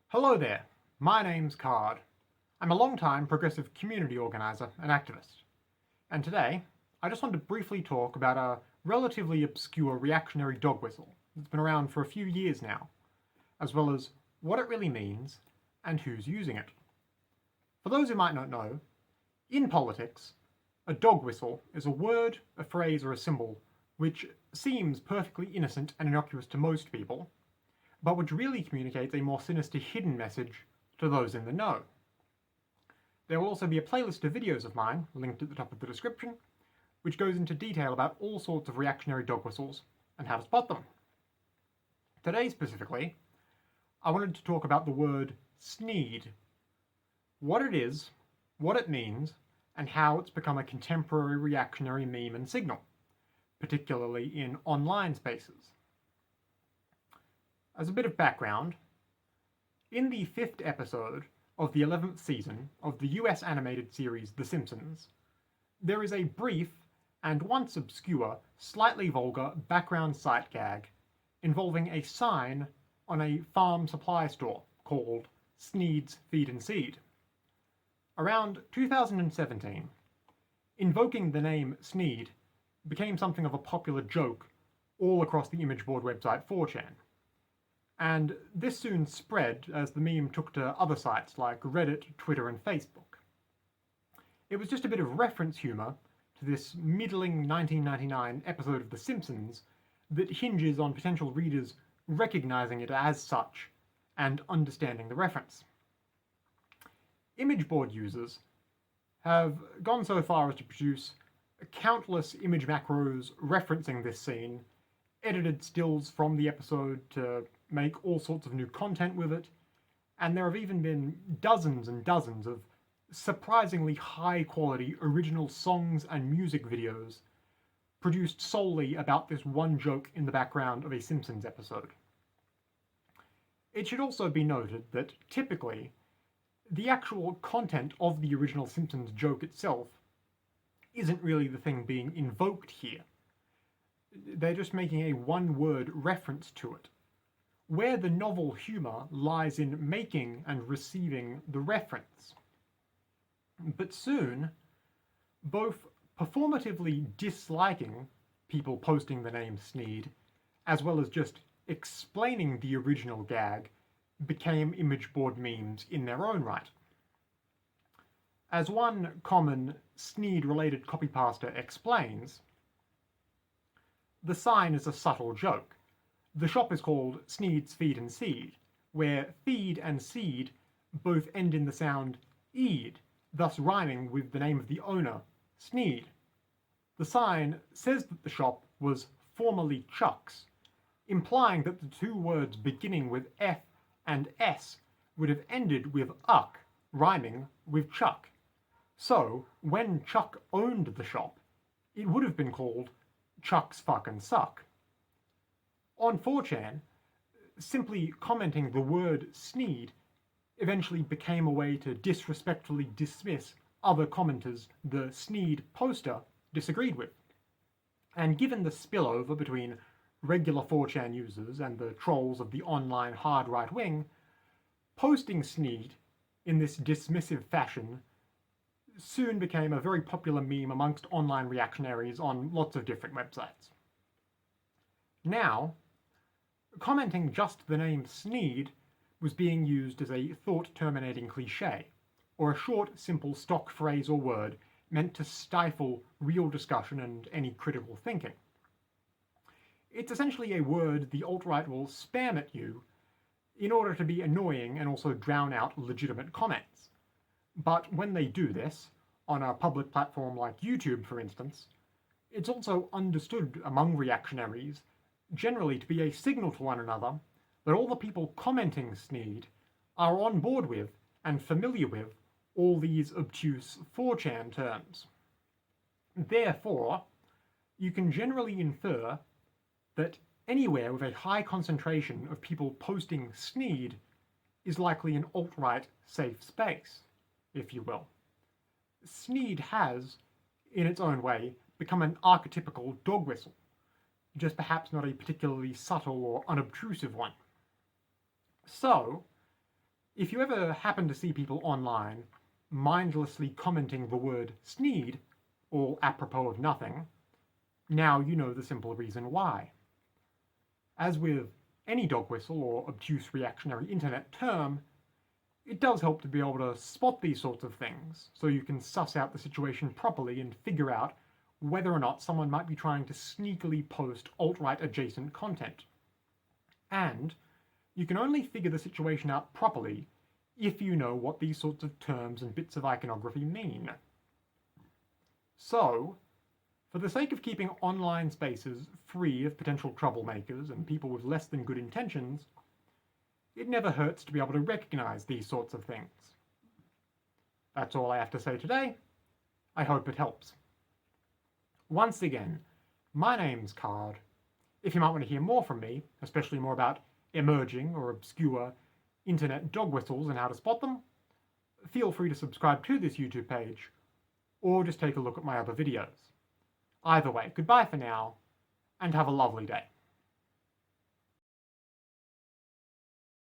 Hello there, my name's Card. I'm a long-time progressive community organiser and activist. And today, I just want to briefly talk about a relatively obscure reactionary dog whistle that's been around for a few years now, as well as what it really means and who's using it. For those who might not know, in politics, a dog whistle is a word, a phrase, or a symbol which seems perfectly innocent and innocuous to most people, but which really communicates a more sinister hidden message to those in the know. There will also be a playlist of videos of mine, linked at the top of the description, which goes into detail about all sorts of reactionary dog whistles and how to spot them. Today specifically, I wanted to talk about the word Sneed, what it is, what it means, and how it's become a contemporary reactionary meme and signal, particularly in online spaces. As a bit of background, in the 5th episode of the 11th season of the US animated series The Simpsons, there is a brief and once obscure, slightly vulgar background sight gag involving a sign on a farm supply store called Sneed's Feed and Seed. Around 2017, invoking the name Sneed became something of a popular joke all across the image board website 4chan. And this soon spread as the meme took to other sites like Reddit, Twitter, and Facebook. It was just a bit of reference humour to this middling 1999 episode of The Simpsons that hinges on potential readers recognising it as such and understanding the reference. Image board users have gone so far as to produce countless image macros referencing this scene, edited stills from the episode to make all sorts of new content with it, and there have even been dozens and dozens of surprisingly high quality original songs and music videos produced solely about this one joke in the background of a Simpsons episode. It should also be noted that typically the actual content of the original Simpsons joke itself isn't really the thing being invoked here. They're just making a one-word reference to it, where the novel humour lies in making and receiving the reference. But soon, both performatively disliking people posting the name Sneed, as well as just explaining the original gag, became image board memes in their own right. As one common Sneed-related copypaster explains, the sign is a subtle joke. The shop is called Sneed's Feed and Seed, where feed and seed both end in the sound eed, thus rhyming with the name of the owner, Sneed. The sign says that the shop was formerly Chuck's, implying that the two words beginning with F and S would have ended with uck, rhyming with Chuck. So, when Chuck owned the shop, it would have been called Chuck's Fuckin' Suck. On 4chan, simply commenting the word Sneed eventually became a way to disrespectfully dismiss other commenters the Sneed poster disagreed with. And given the spillover between regular 4chan users and the trolls of the online hard right wing, posting Sneed in this dismissive fashion soon became a very popular meme amongst online reactionaries on lots of different websites. Now, commenting just the name Sneed was being used as a thought-terminating cliché, or a short, simple stock phrase or word meant to stifle real discussion and any critical thinking. It's essentially a word the alt-right will spam at you in order to be annoying and also drown out legitimate comments. But when they do this, on a public platform like YouTube for instance, it's also understood among reactionaries generally to be a signal to one another that all the people commenting Sneed are on board with and familiar with all these obtuse 4chan terms. Therefore, you can generally infer that anywhere with a high concentration of people posting Sneed is likely an alt-right safe space, if you will. Sneed has, in its own way, become an archetypical dog whistle, just perhaps not a particularly subtle or unobtrusive one. So, If you ever happen to see people online mindlessly commenting the word Sneed, all apropos of nothing, now you know the simple reason why. As with any dog whistle or obtuse reactionary internet term, it does help to be able to spot these sorts of things, so you can suss out the situation properly and figure out whether or not someone might be trying to sneakily post alt-right adjacent content. And you can only figure the situation out properly if you know what these sorts of terms and bits of iconography mean. So, for the sake of keeping online spaces free of potential troublemakers and people with less than good intentions, it never hurts to be able to recognize these sorts of things. That's all I have to say today. I hope it helps. Once again, my name's Card. If you might want to hear more from me, especially more about emerging or obscure internet dog whistles and how to spot them, feel free to subscribe to this YouTube page, or just take a look at my other videos. Either way, goodbye for now, and have a lovely day.